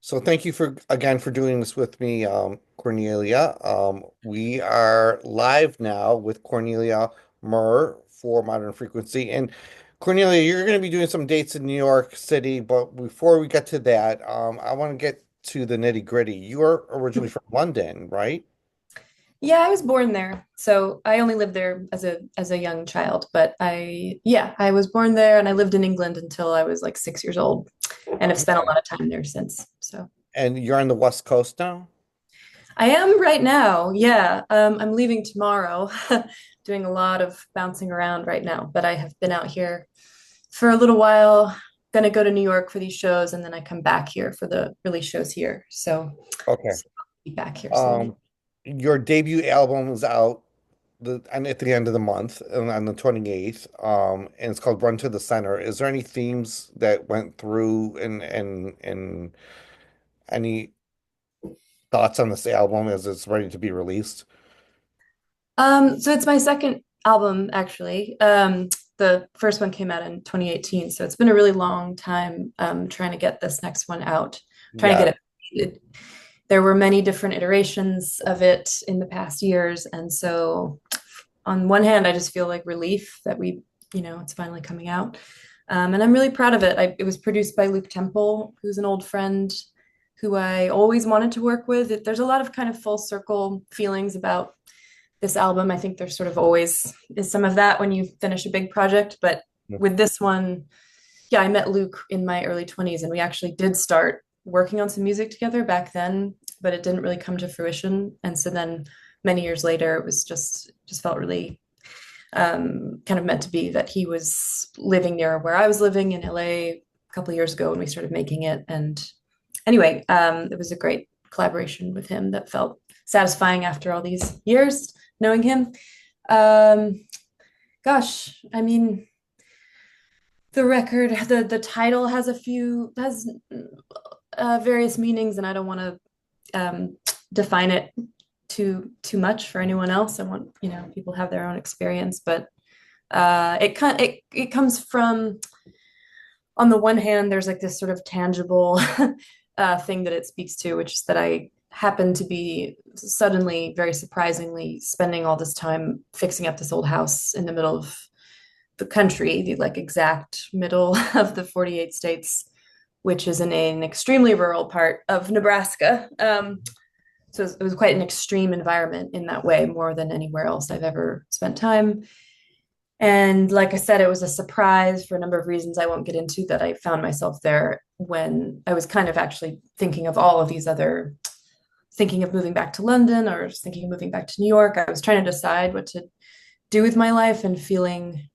So thank you for doing this with me, Cornelia. We are live now with Cornelia Murr for Modern Frequency. And Cornelia, you're going to be doing some dates in New York City, but before we get to that, I want to get to the nitty gritty. You are originally from London, right? Yeah, I was born there. So I only lived there as a young child, but I was born there and I lived in England until I was like 6 years old and have spent a Okay. lot of time there since. So And you're on the West Coast now? I am right now. Yeah. I'm leaving tomorrow, doing a lot of bouncing around right now, but I have been out here for a little while. Gonna go to New York for these shows and then I come back here for the release shows here. Okay. So I'll be back here soon. Um, your debut album is out and at the end of the month on the 28th, and it's called Run to the Center. Is there any themes that went through and any thoughts on this album as it's ready to be released? So it's my second album, actually. The first one came out in 2018, so it's been a really long time trying to get this next one out, trying to Yeah. get it. There were many different iterations of it in the past years, and so on one hand, I just feel like relief that it's finally coming out. And I'm really proud of it. It was produced by Luke Temple, who's an old friend who I always wanted to work with. There's a lot of kind of full circle feelings about this album. I think there's sort of always is some of that when you finish a big project. But with this one, yeah, I met Luke in my early 20s and we actually did start working on some music together back then, but it didn't really come to fruition. And so then many years later, it was just felt really kind of meant to be that he was living near where I was living in LA a couple of years ago when we started making it. And anyway, it was a great collaboration with him that felt satisfying after all these years knowing him. Um, Gosh, I mean, the title has various meanings, and I don't want to define it too much for anyone else. I want people have their own experience, but it comes from, on the one hand, there's like this sort of tangible thing that it speaks to, which is that I happen to be suddenly, very surprisingly, spending all this time fixing up this old house in the middle of the country, the like exact middle of the 48 states, which is in an extremely rural part of Nebraska. So it was quite an extreme environment in that way, more than anywhere else I've ever spent time. And like I said, it was a surprise for a number of reasons I won't get into that I found myself there when I was kind of actually thinking of all of these other, thinking of moving back to London or thinking of moving back to New York. I was trying to decide what to do with my life and feeling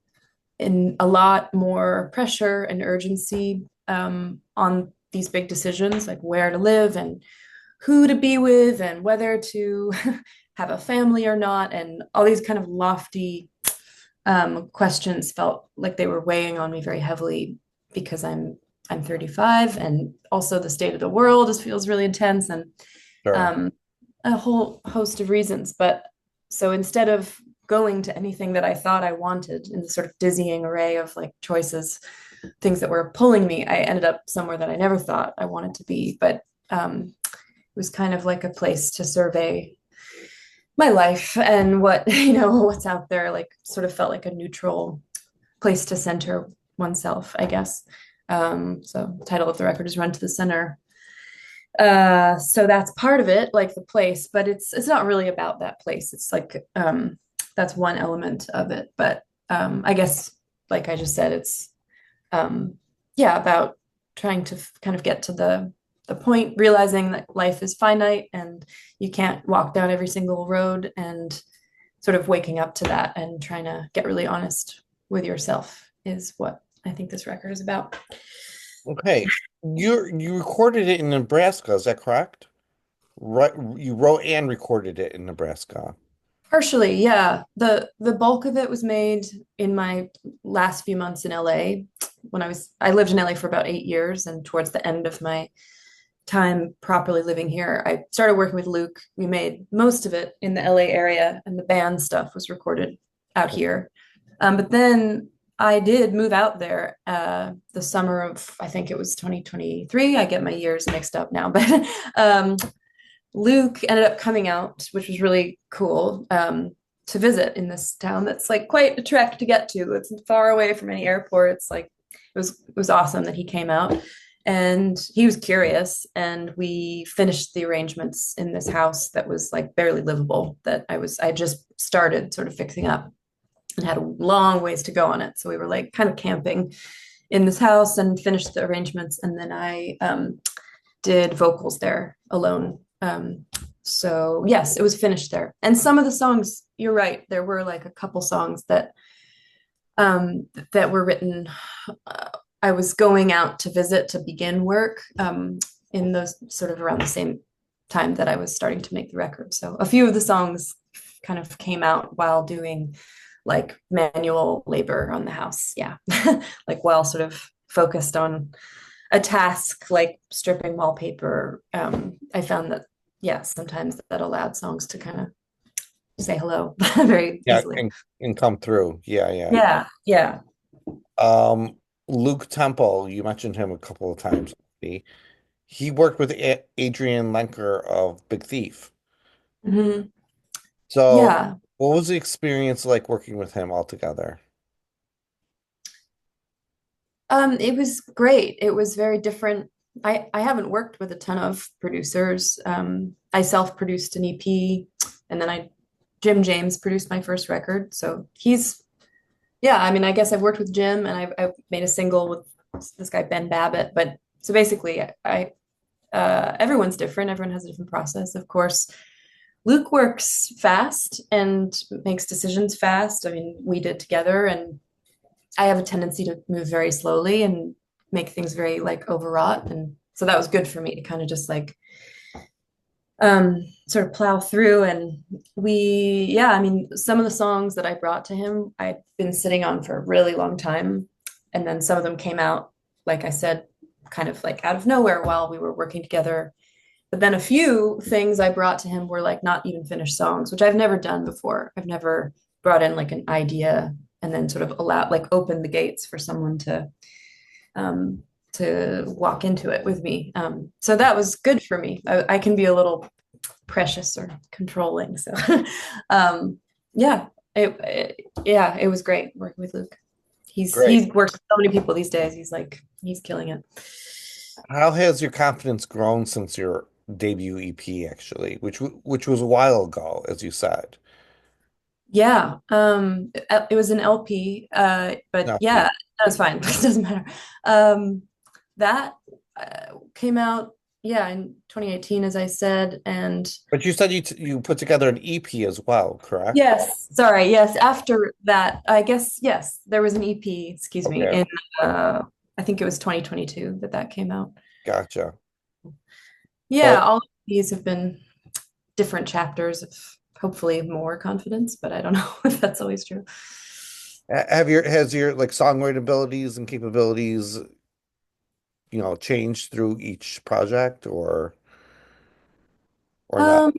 in a lot more pressure and urgency on these big decisions, like where to live and who to be with and whether to have a family or not. And all these kind of lofty questions felt like they were weighing on me very heavily because I'm 35, and also the state of the world just feels really intense, and Sure. um, a whole host of reasons. But so instead of going to anything that I thought I wanted in the sort of dizzying array of like choices, things that were pulling me, I ended up somewhere that I never thought I wanted to be. But it was kind of like a place to survey my life and what, what's out there, like sort of felt like a neutral place to center oneself, I guess. So the title of the record is Run to the Center. So that's part of it, like the place, but it's not really about that place. It's like that's one element of it. But I guess, like I just said, it's yeah, about trying to kind of get to the point, realizing that life is finite and you can't walk down every single road, and sort of waking up to that and trying to get really honest with yourself is what I think this record is about. Okay. You recorded it in Nebraska, is that correct? Right, you wrote and recorded it in Nebraska. Partially, yeah. The bulk of it was made in my last few months in LA. I lived in LA for about 8 years, and towards the end of my time properly living here, I started working with Luke. We made most of it in the LA area, and the band stuff was recorded out here. But then I did move out there the summer of, I think it was 2023. I get my years mixed up now, but Luke ended up coming out, which was really cool, to visit in this town that's like quite a trek to get to. It's far away from any airport. It's like it was awesome that he came out, and he was curious, and we finished the arrangements in this house that was like barely livable, that I just started sort of fixing up and had a long ways to go on it. So we were like kind of camping in this house and finished the arrangements, and then I did vocals there alone. So yes, it was finished there. And some of the songs, you're right, there were like a couple songs that were written. I was going out to visit to begin work in those sort of around the same time that I was starting to make the record. So a few of the songs kind of came out while doing like manual labor on the house. Yeah. Like while sort of focused on a task like stripping wallpaper. I found that, yeah, sometimes that allowed songs to kind of say hello very Yeah, easily. and come through. Yeah, yeah. Yeah. Yeah. Um, Luke Temple, you mentioned him a couple of times. He worked with Adrian Lenker of Big Thief. Mhm. So, Yeah. what was the experience like working with him altogether? It was great. It was very different. I haven't worked with a ton of producers. I self-produced an EP, and then Jim James produced my first record. So yeah, I mean, I guess I've worked with Jim, and I've made a single with this guy, Ben Babbitt. But so basically, everyone's different. Everyone has a different process, of course. Luke works fast and makes decisions fast. I mean, we did together, and I have a tendency to move very slowly and make things very like overwrought. And so that was good for me to kind of just like sort of plow through. And yeah, I mean, some of the songs that I brought to him, I'd been sitting on for a really long time. And then some of them came out, like I said, kind of like out of nowhere while we were working together. But then a few things I brought to him were like not even finished songs, which I've never done before. I've never brought in like an idea and then sort of like open the gates for someone um, to walk into it with me. So that was good for me. I can be a little precious or controlling. So yeah, yeah, it was great working with Luke. Great. He's worked with so many people these days. He's killing it. How has your confidence grown since your debut EP, actually, which was a while ago, as you said? Yeah, it was an LP, but No, yeah, that was fine. It doesn't matter. Um, that came out, yeah, in 2018, as I said, and but you said you put together an EP as well, correct? yes, sorry, yes. After that, I guess yes, there was an EP. Excuse me, Okay, in I think it was 2022 that came out. gotcha. Yeah, So, all of these have been different chapters of hopefully more confidence, but I don't know if that's always true. has your like songwriting abilities and capabilities, changed through each project or not? Um,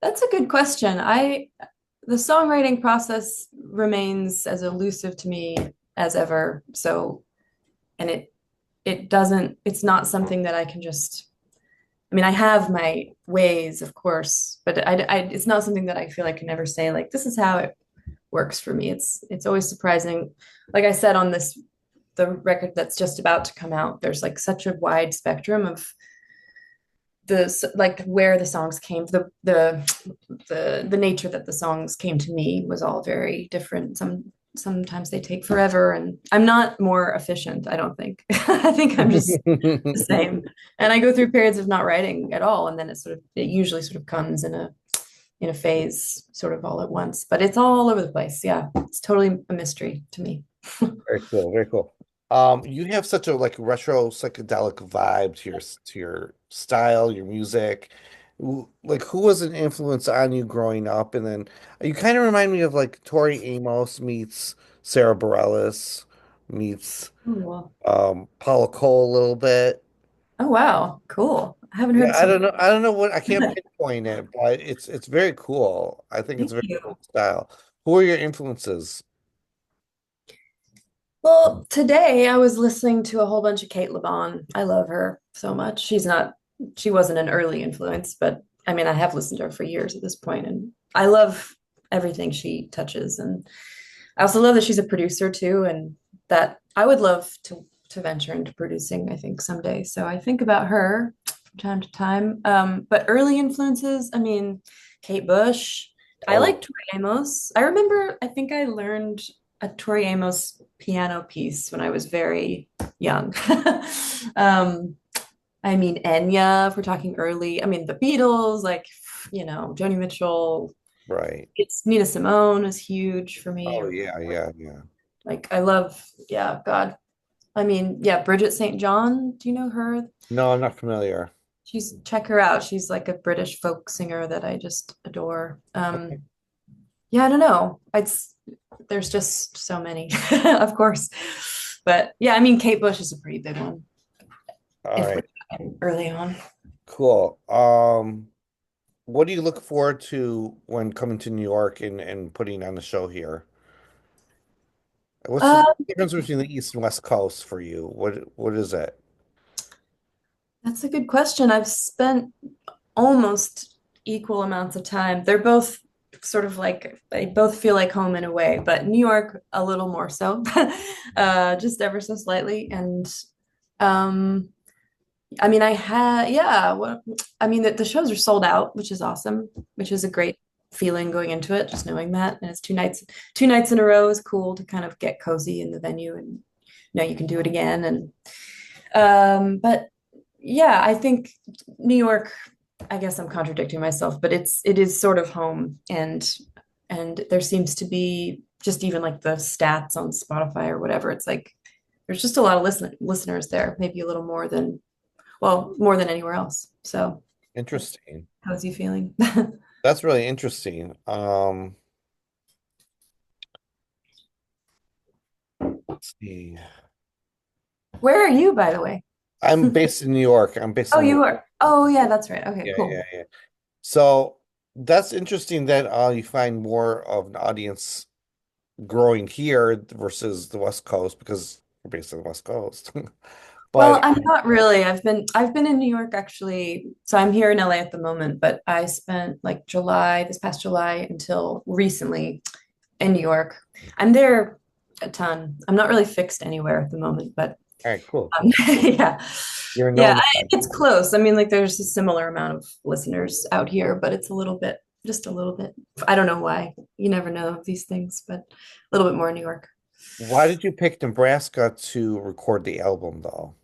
that's a good question. The songwriting process remains as elusive to me as ever. So, and it's not something that I can just, I mean, I have my ways, of course, but it's not something that I feel I can ever say, like, this is how it works for me. It's always surprising. Like I said, on the record that's just about to come out, there's like such a wide spectrum of like where the songs came, the nature that the songs came to me was all very different. Sometimes they take forever, and I'm not more efficient, I don't think. I think I'm just the same. And I go through periods of not writing at all, and then it usually sort of comes in a phase sort of all at once. But it's all over the place. Yeah. It's totally a mystery to me. Very cool, very cool. You have such a like retro psychedelic vibe to your style, your music. Like, who was an influence on you growing up? And then you kind of remind me of like Tori Amos meets Sarah Bareilles meets Cool. Paula Cole a little bit. Oh wow, cool. I haven't Yeah, heard I some. don't know. I don't know what I can't pinpoint it, but it's very cool. I think it's Thank a very you. cool style. Who are your influences? Well, today I was listening to a whole bunch of Kate LeBon. I love her so much. She wasn't an early influence, but I mean, I have listened to her for years at this point, and I love everything she touches. And I also love that she's a producer too, and that I would love to venture into producing, I think someday. So I think about her from time to time. But early influences, I mean, Kate Bush. I Oh, like Tori Amos. I remember, I think I learned a Tori Amos piano piece when I was very young. Um, I mean, Enya, if we're talking early, I mean, the Beatles, like, Joni Mitchell, right. it's Nina Simone is huge for me, Oh or yeah, yeah, yeah. like I love, yeah, God. I mean, yeah, Bridget St. John. Do you know her? No, I'm not familiar. Check her out. She's like a British folk singer that I just adore. Okay. Yeah, I don't know. It's there's just so many, of course. But yeah, I mean, Kate Bush is a pretty big one All if we're right. talking early on. Cool. What do you look forward to when coming to New York and putting on the show here? What's the Uh, difference between the East and West Coast for you? What is it? that's a good question. I've spent almost equal amounts of time. They're both sort of like they both feel like home in a way, but New York a little more so, just ever so slightly. And um, I mean, I had yeah. What I mean, the shows are sold out, which is awesome, which is a great feeling going into it, just knowing that. And it's two nights in a row is cool to kind of get cozy in the venue and know you can do it again. And but yeah, I think New York, I guess I'm contradicting myself, but it is sort of home and there seems to be just even like the stats on Spotify or whatever. It's like there's just a lot of listeners there, maybe a little more than more than anywhere else. So Interesting. how's you feeling? That's really interesting. Let's see. Where are you, by the way? I'm based in New York. I'm based Oh, in New you York. are. Oh, yeah, that's right. Okay, Yeah, yeah, cool. yeah. So that's interesting that you find more of an audience growing here versus the West Coast because we're based on the West Coast. Well, But I'm not really. I've been in New York actually. So I'm here in LA at the moment, but I spent like this past July until recently in New York. I'm there a ton. I'm not really fixed anywhere at the moment, but all right, cool. yeah. You're a Yeah, nomad. it's close. I mean, like there's a similar amount of listeners out here, but it's a little bit, just a little bit. I don't know why. You never know these things, but a little bit more in New York. Why did you pick Nebraska to record the album though?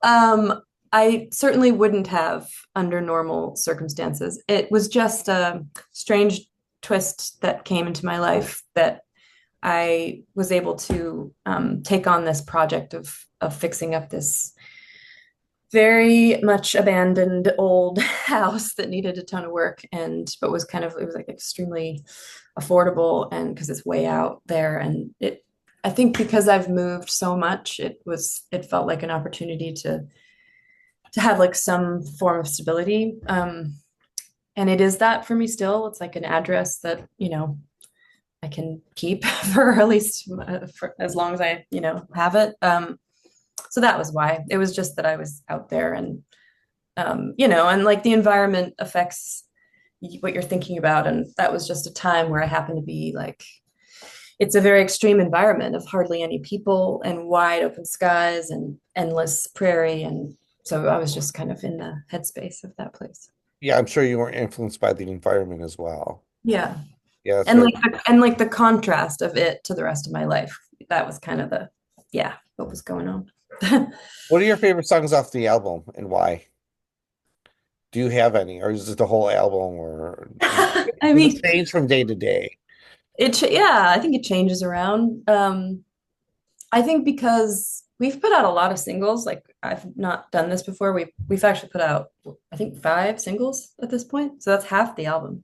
Um, I certainly wouldn't have under normal circumstances. It was just a strange twist that came into my life that I was able to take on this project of fixing up this very much abandoned old house that needed a ton of work and but was kind of it was like extremely affordable and because it's way out there and it I think because I've moved so much it felt like an opportunity to have like some form of stability. And it is that for me still. It's like an address that, I can keep for at least for as long as I, have it. So that was why. It was just that I was out there and, and like the environment affects what you're thinking about. And that was just a time where I happened to be like, it's a very extreme environment of hardly any people and wide open skies and endless prairie. And so I was just kind of in the headspace of that place. Yeah, I'm sure you were influenced by the environment as well. Yeah. Yeah, that's And very. like the contrast of it to the rest of my life. That was kind of yeah, what was going on. What are your favorite songs off the album and why? Do you have any, or is it the whole album, or I does it mean, change from day to day? yeah, I think it changes around. I think because we've put out a lot of singles, like I've not done this before. We've actually put out I think 5 singles at this point, so that's half the album.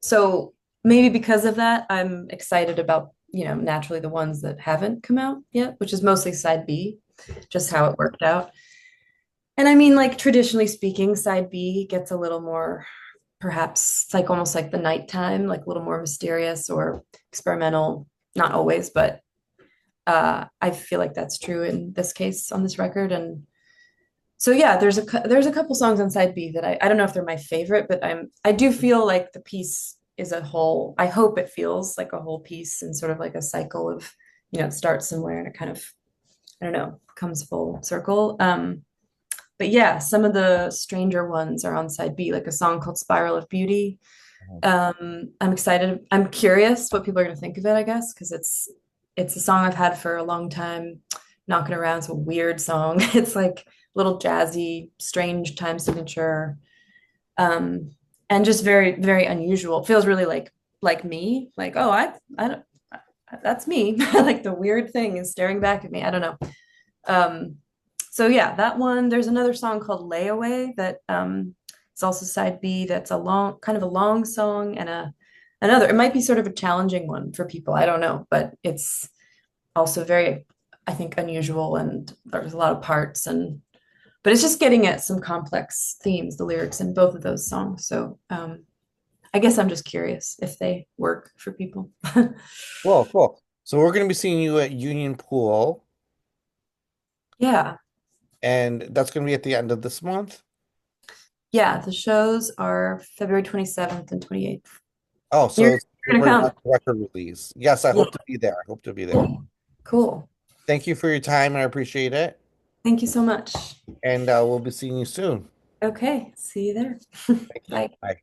So maybe because of that, I'm excited about naturally the ones that haven't come out yet, which is mostly side B, just how it worked out. And I mean, like traditionally speaking, side B gets a little more perhaps like almost like the nighttime, like a little more mysterious or experimental. Not always, but I feel like that's true in this case on this record. And so yeah, there's a couple songs on side B that I don't know if they're my favorite, but I do feel like the piece is a whole. I hope it feels like a whole piece and sort of like a cycle of, it starts somewhere and it kind of, I don't know, comes full circle. But yeah, some of the stranger ones are on side B, like a song called Spiral of Beauty. I'm excited. I'm curious what people are going to think of it, I guess, because it's a song I've had for a long time. Knocking around, it's a weird song. It's like a little jazzy, strange time signature, um, and just very, very unusual. It feels really like me. Like, oh, I don't, that's me. Like the weird thing is staring back at me. I don't know. Um, so yeah, that one. There's another song called Layaway that it's also side B. That's a long, kind of a long song, and another. It might be sort of a challenging one for people. I don't know, but it's also very, I think, unusual, and there's a lot of parts, and but it's just getting at some complex themes, the lyrics in both of those songs. So I guess I'm just curious if they work for people. Cool, cool. So we're going to be seeing you at Union Pool, Yeah, and that's going to be at the end of this month. yeah. The shows are February 27th and 28th. Oh, You're so it's gonna right around come. the record release. Yes, I Yeah, hope to be there. I hope to be there. cool. Thank you for your time. I appreciate it. Thank you so much. And we'll be seeing you soon. Okay, see you there. Thank you. Bye. Bye.